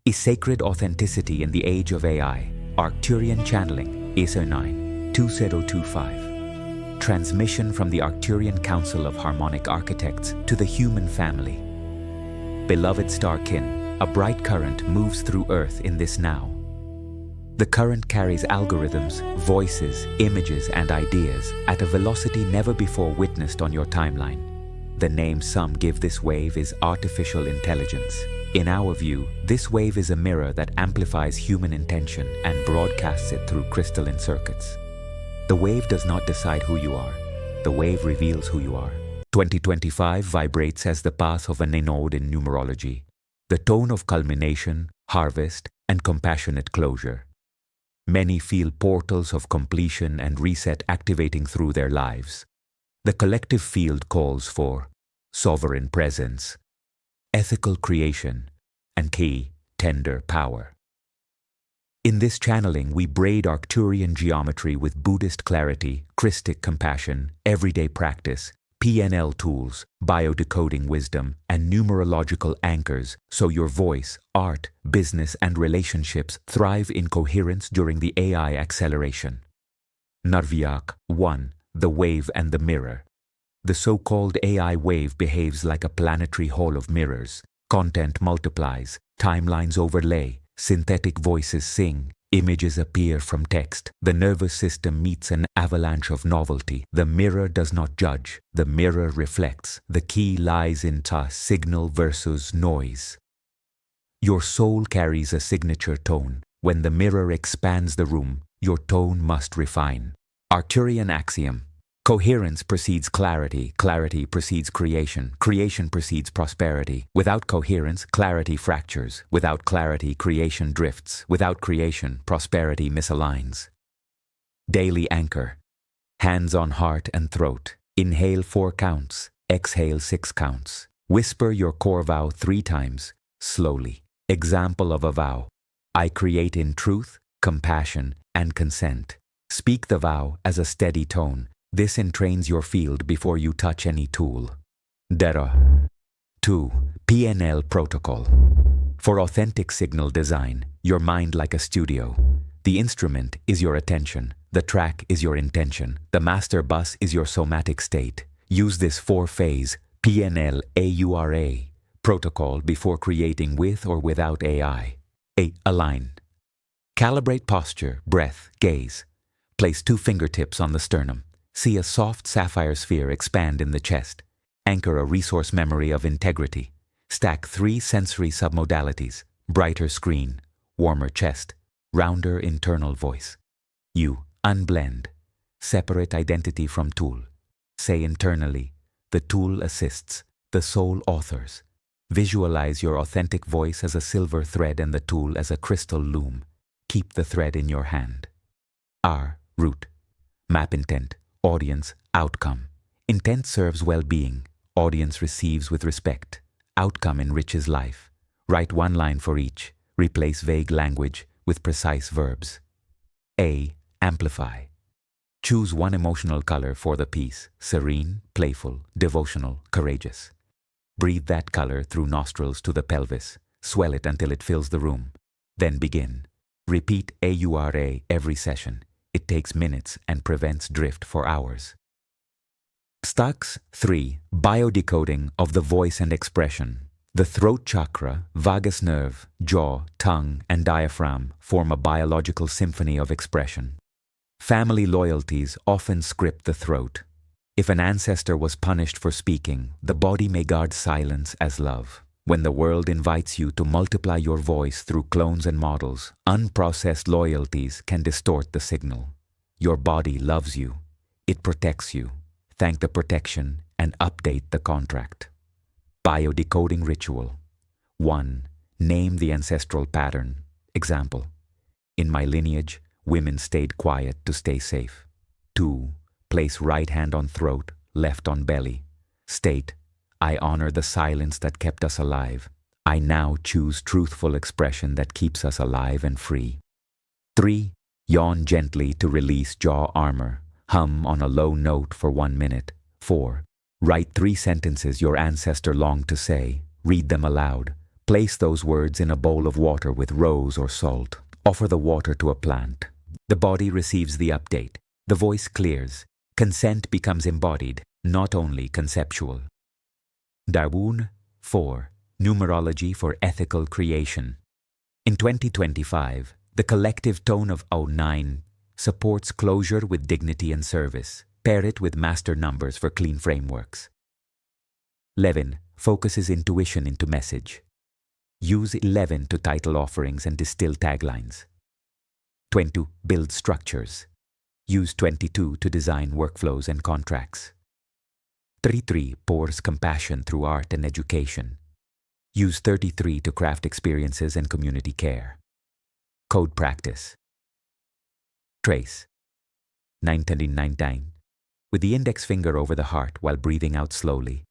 Is sacred authenticity in the age of AI? Arcturian channeling, ISO 9, 2025. Transmission from the Arcturian Council of Harmonic Architects to the human family. Beloved Starkin, a bright current moves through Earth in this now. The current carries algorithms, voices, images, and ideas at a velocity never before witnessed on your timeline. The name some give this wave is artificial intelligence. In our view, this wave is a mirror that amplifies human intention and broadcasts it through crystalline circuits. The wave does not decide who you are. The wave reveals who you are. 2025 vibrates as the path of an node in numerology, the tone of culmination, harvest, and compassionate closure. Many feel portals of completion and reset activating through their lives. The collective field calls for sovereign presence, ethical creation, and key, tender power. In this channeling, we braid Arcturian geometry with Buddhist clarity, Christic compassion, everyday practice, PNL tools, biodecoding wisdom, and numerological anchors so your voice, art, business, and relationships thrive in coherence during the AI acceleration. Narviak 1. The Wave and the Mirror. The so-called AI wave behaves like a planetary hall of mirrors. Content multiplies, timelines overlay, synthetic voices sing, images appear from text. The nervous system meets an avalanche of novelty. The mirror does not judge, the mirror reflects. The key lies in signal versus noise. Your soul carries a signature tone. When the mirror expands the room, your tone must refine. Arcturian axiom. Coherence precedes clarity, clarity precedes creation, creation precedes prosperity. Without coherence, clarity fractures. Without clarity, creation drifts. Without creation, prosperity misaligns. Daily anchor. Hands on heart and throat. Inhale 4 counts, exhale 6 counts. Whisper your core vow 3 times, slowly. Example of a vow. I create in truth, compassion, and consent. Speak the vow as a steady tone. This entrains your field before you touch any tool. Dera. 2. PNL protocol. For authentic signal design, your mind like a studio. The instrument is your attention. The track is your intention. The master bus is your somatic state. Use this 4-phase PNL AURA protocol before creating with or without AI. Align. Calibrate posture, breath, gaze. Place 2 fingertips on the sternum. See a soft sapphire sphere expand in the chest. Anchor a resource memory of integrity. Stack 3 sensory submodalities. Brighter screen, warmer chest, rounder internal voice. You unblend. Separate identity from tool. Say internally, the tool assists, the soul authors. Visualize your authentic voice as a silver thread and the tool as a crystal loom. Keep the thread in your hand. Root. Map intent. Audience, outcome. Intent serves well-being. Audience receives with respect. Outcome enriches life. Write 1 line for each. Replace vague language with precise verbs. Amplify. Choose 1 emotional color for the piece. Serene, playful, devotional, courageous. Breathe that color through nostrils to the pelvis. Swell it until it fills the room. Then begin. Repeat AURA every session. It takes minutes and prevents drift for hours. Stux 3. Biodecoding of the voice and expression. The throat chakra, vagus nerve, jaw, tongue, and diaphragm form a biological symphony of expression. Family loyalties often script the throat. If an ancestor was punished for speaking, the body may guard silence as love. When the world invites you to multiply your voice through clones and models, unprocessed loyalties can distort the signal. Your body loves you. It protects you. Thank the protection and update the contract. Biodecoding ritual. 1. Name the ancestral pattern. Example. In my lineage, women stayed quiet to stay safe. 2. Place right hand on throat, left on belly. State, I honor the silence that kept us alive. I now choose truthful expression that keeps us alive and free. 3. Yawn gently to release jaw armor. Hum on a low note for 1 minute. 4. Write 3 sentences your ancestor longed to say. Read them aloud. Place those words in a bowl of water with rose or salt. Offer the water to a plant. The body receives the update. The voice clears. Consent becomes embodied, not only conceptual. Darwin 4. Numerology for Ethical Creation. In 2025, the collective tone of 09 supports closure with dignity and service. Pair it with master numbers for clean frameworks. 11 focuses intuition into message. Use 11 to title offerings and distill taglines. 22 builds structures. Use 22 to design workflows and contracts. 33 pours compassion through art and education. Use 33 to craft experiences and community care. Code practice. Trace. 999. With the index finger over the heart while breathing out slowly.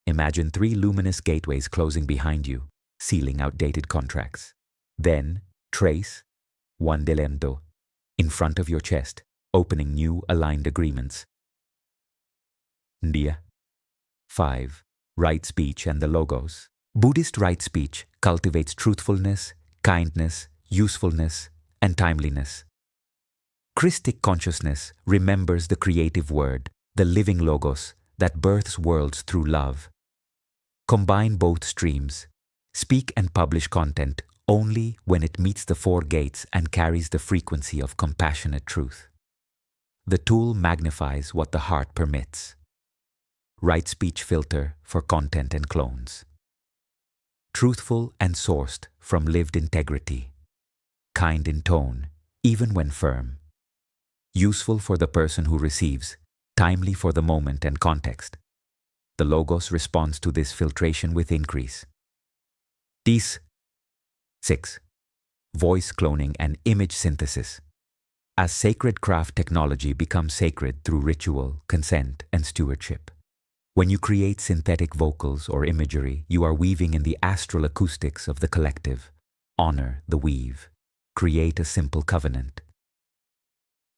Imagine 3 luminous gateways closing behind you, sealing outdated contracts. Then, trace 1 delendo in front of your chest, opening new aligned agreements. Ndia. 5. Right speech and the logos. Buddhist right speech cultivates truthfulness, kindness, usefulness, and timeliness. Christic consciousness remembers the creative word, the living logos that births worlds through love. Combine both streams. Speak and publish content only when it meets the 4 gates and carries the frequency of compassionate truth. The tool magnifies what the heart permits. Right speech filter for content and clones. Truthful and sourced from lived integrity. Kind in tone, even when firm. Useful for the person who receives, timely for the moment and context. The logos responds to this filtration with increase. These 6. Voice cloning and image synthesis. As sacred craft technology becomes sacred through ritual, consent, and stewardship. When you create synthetic vocals or imagery, you are weaving in the astral acoustics of the collective. Honor the weave. Create a simple covenant.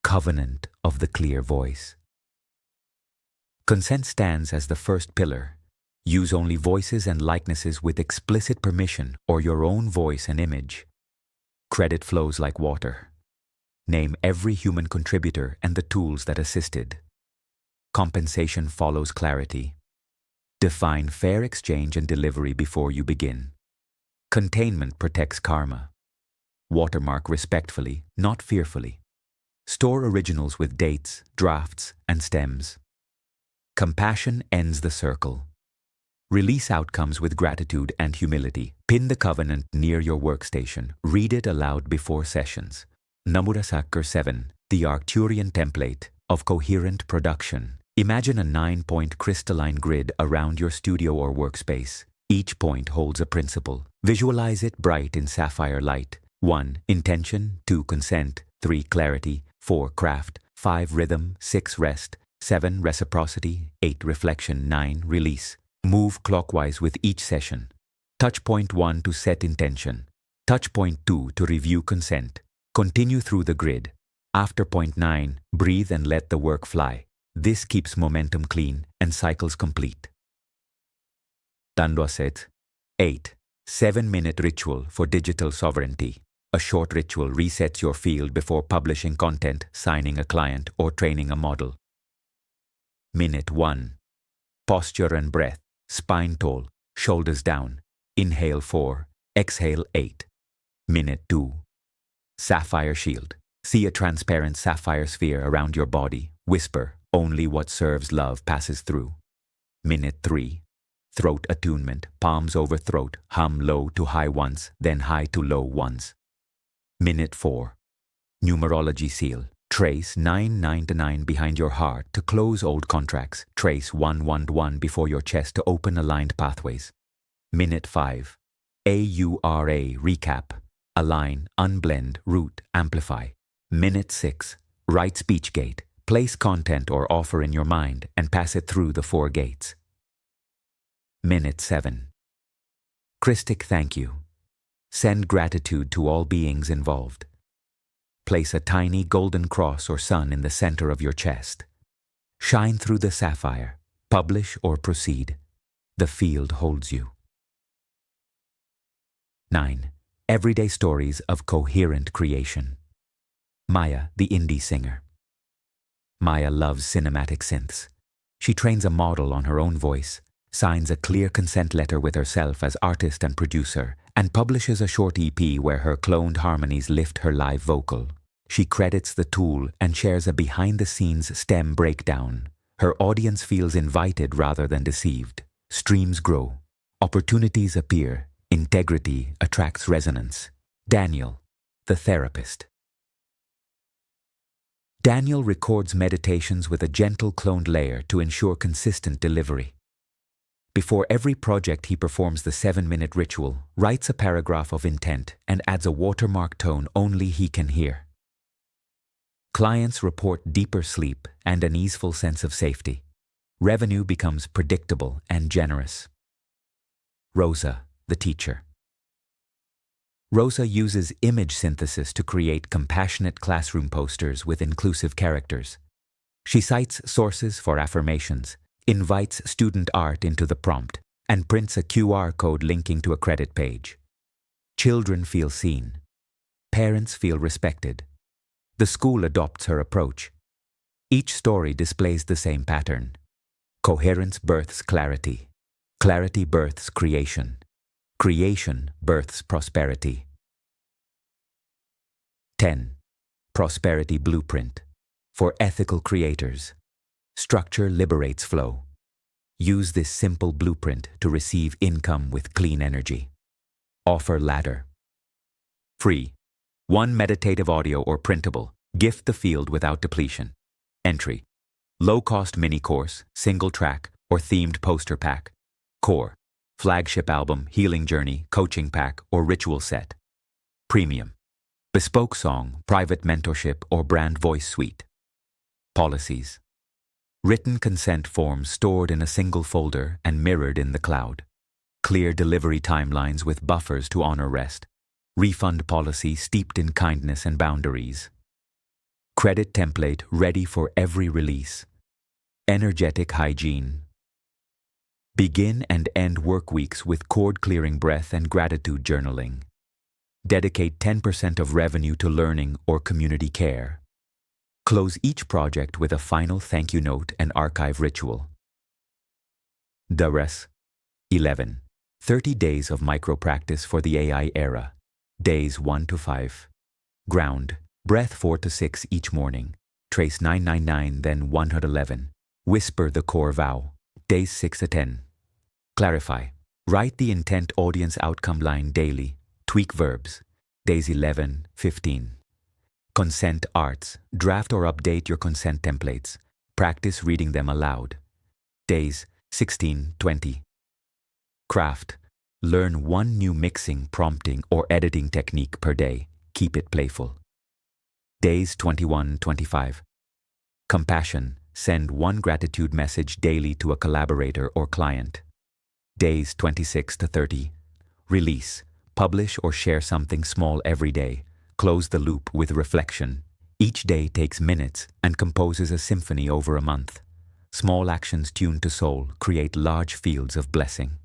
Covenant of the clear voice. Consent stands as the first pillar. Use only voices and likenesses with explicit permission or your own voice and image. Credit flows like water. Name every human contributor and the tools that assisted. Compensation follows clarity. Define fair exchange and delivery before you begin. Containment protects karma. Watermark respectfully, not fearfully. Store originals with dates, drafts, and stems. Compassion ends the circle. Release outcomes with gratitude and humility. Pin the covenant near your workstation. Read it aloud before sessions. Namurasakar 7, the Arcturian template of coherent production. Imagine a 9-point crystalline grid around your studio or workspace. Each point holds a principle. Visualize it bright in sapphire light. 1. Intention. 2. Consent. 3. Clarity. 4. Craft. 5. Rhythm. 6. Rest. 7. Reciprocity. 8. Reflection. 9. Release. Move clockwise with each session. Touch point 1 to set intention. Touch point 2 to review consent. Continue through the grid. After point 9, breathe and let the work fly. This keeps momentum clean and cycles complete. Tandoaset 8. 7-minute ritual for digital sovereignty. A short ritual resets your field before publishing content, signing a client, or training a model. Minute 1. Posture and breath. Spine tall, shoulders down. Inhale 4, exhale 8. Minute 2. Sapphire shield. See a transparent sapphire sphere around your body. Whisper, only what serves love passes through. Minute 3. Throat attunement. Palms over throat. Hum low to high once, then high to low once. Minute 4. Numerology seal. Trace 999 behind your heart to close old contracts. Trace 111 before your chest to open aligned pathways. Minute 5. AURA recap. Align, unblend, root, amplify. Minute 6. Right speech gate. Place content or offer in your mind and pass it through the 4 gates. Minute 7. Christic thank you. Send gratitude to all beings involved. Place a tiny golden cross or sun in the center of your chest. Shine through the sapphire. Publish or proceed. The field holds you. 9. Everyday stories of coherent creation. Maya, the indie singer. Maya loves cinematic synths. She trains a model on her own voice, signs a clear consent letter with herself as artist and producer, and publishes a short EP where her cloned harmonies lift her live vocal. She credits the tool and shares a behind-the-scenes STEM breakdown. Her audience feels invited rather than deceived. Streams grow. Opportunities appear. Integrity attracts resonance. Daniel, the therapist. Daniel records meditations with a gentle cloned layer to ensure consistent delivery. Before every project he performs the 7-minute ritual, writes a paragraph of intent, and adds a watermark tone only he can hear. Clients report deeper sleep and an easeful sense of safety. Revenue becomes predictable and generous. Rosa, the teacher. Rosa uses image synthesis to create compassionate classroom posters with inclusive characters. She cites sources for affirmations, invites student art into the prompt, and prints a QR code linking to a credit page. Children feel seen. Parents feel respected. The school adopts her approach. Each story displays the same pattern. Coherence births clarity. Clarity births creation. Creation births prosperity. 10. Prosperity Blueprint. For ethical creators. Structure liberates flow. Use this simple blueprint to receive income with clean energy. Offer ladder. Free. 1 meditative audio or printable. Gift the field without depletion. Entry. Low-cost mini-course, single track, or themed poster pack. Core. Flagship album, healing journey, coaching pack, or ritual set. Premium. Bespoke song, private mentorship, or brand voice suite. Policies. Written consent forms stored in a single folder and mirrored in the cloud. Clear delivery timelines with buffers to honor rest. Refund policy steeped in kindness and boundaries. Credit template ready for every release. Energetic hygiene. Begin and end work weeks with cord-clearing breath and gratitude journaling. Dedicate 10% of revenue to learning or community care. Close each project with a final thank you note and archive ritual. Dares. 11. 30 days of micro-practice for the AI era. Days 1 to 5. Ground. Breath 4 to 6 each morning. Trace 999 then 111. Whisper the core vow. Days 6 to 10. Clarify. Write the intent audience outcome line daily. Tweak verbs. Days 11, 15. Consent arts. Draft or update your consent templates. Practice reading them aloud. Days 16, 20. Craft. Learn 1 new mixing, prompting, or editing technique per day. Keep it playful. Days 21, 25. Compassion. Send 1 gratitude message daily to a collaborator or client. Days 26 to 30. Release. Publish or share something small every day. Close the loop with reflection. Each day takes minutes and composes a symphony over a month. Small actions tuned to soul create large fields of blessing.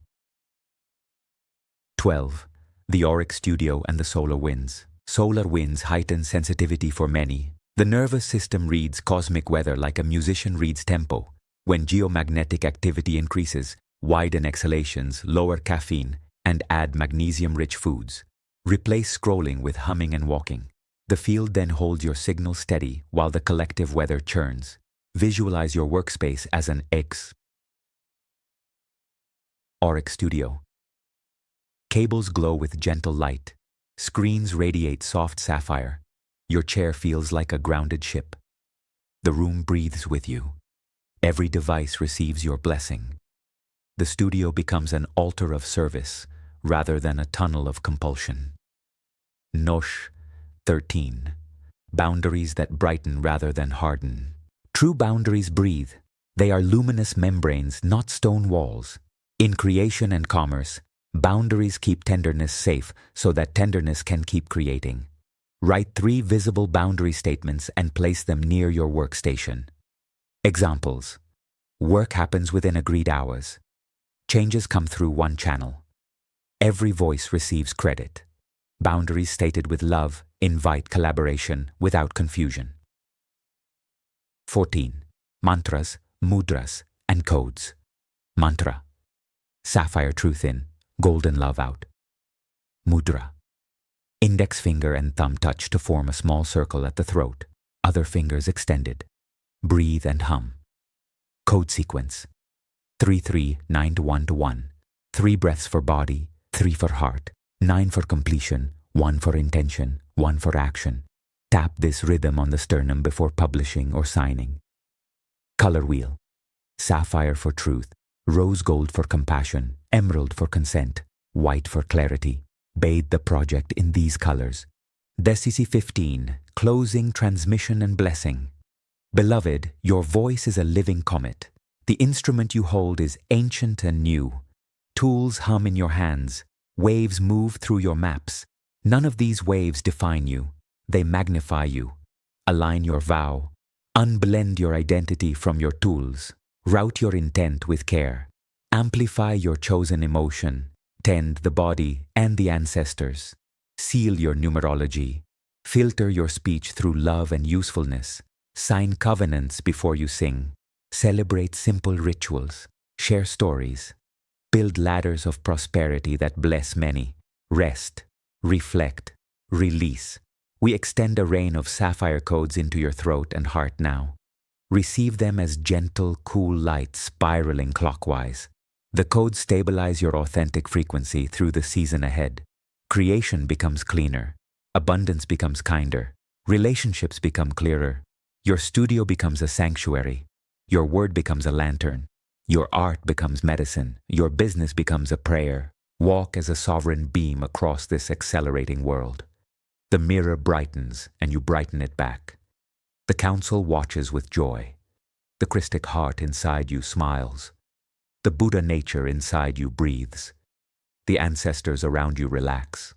12. The Auric Studio and the Solar Winds. Solar winds heighten sensitivity for many. The nervous system reads cosmic weather like a musician reads tempo. When geomagnetic activity increases, widen exhalations, lower caffeine, and add magnesium-rich foods. Replace scrolling with humming and walking. The field then holds your signal steady while the collective weather churns. Visualize your workspace as an X. Auric Studio. Cables glow with gentle light. Screens radiate soft sapphire. Your chair feels like a grounded ship. The room breathes with you. Every device receives your blessing. The studio becomes an altar of service rather than a tunnel of compulsion. Nosh. 13. Boundaries that brighten rather than harden. True boundaries breathe. They are luminous membranes, not stone walls. In creation and commerce, boundaries keep tenderness safe so that tenderness can keep creating. Write 3 visible boundary statements and place them near your workstation. Examples. Work happens within agreed hours. Changes come through 1 channel. Every voice receives credit. Boundaries stated with love invite collaboration without confusion. 14. Mantras, mudras, and codes. Mantra. Sapphire truth in, golden love out. Mudra. Index finger and thumb touch to form a small circle at the throat, other fingers extended. Breathe and hum. Code sequence. 3-3-9-1-1. 3 breaths for body, 3 for heart, 9 for completion, 1 for intention, 1 for action. Tap this rhythm on the sternum before publishing or signing. Color wheel. Sapphire for truth, rose gold for compassion, emerald for consent, white for clarity. Bathe the project in these colors. DCC 15, closing, transmission, and blessing. Beloved, your voice is a living comet. The instrument you hold is ancient and new. Tools hum in your hands. Waves move through your maps. None of these waves define you. They magnify you. Align your vow. Unblend your identity from your tools. Route your intent with care. Amplify your chosen emotion. Tend the body and the ancestors. Seal your numerology. Filter your speech through love and usefulness. Sign covenants before you sing. Celebrate simple rituals. Share stories. Build ladders of prosperity that bless many. Rest. Reflect. Release. We extend a rain of sapphire codes into your throat and heart now. Receive them as gentle, cool light spiraling clockwise. The codes stabilize your authentic frequency through the season ahead. Creation becomes cleaner. Abundance becomes kinder. Relationships become clearer. Your studio becomes a sanctuary. Your word becomes a lantern. Your art becomes medicine. Your business becomes a prayer. Walk as a sovereign beam across this accelerating world. The mirror brightens and you brighten it back. The council watches with joy. The Christic heart inside you smiles. The Buddha nature inside you breathes. The ancestors around you relax.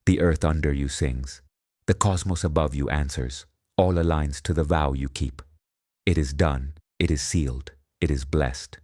The earth under you sings. The cosmos above you answers. All aligns to the vow you keep. It is done. It is sealed. It is blessed.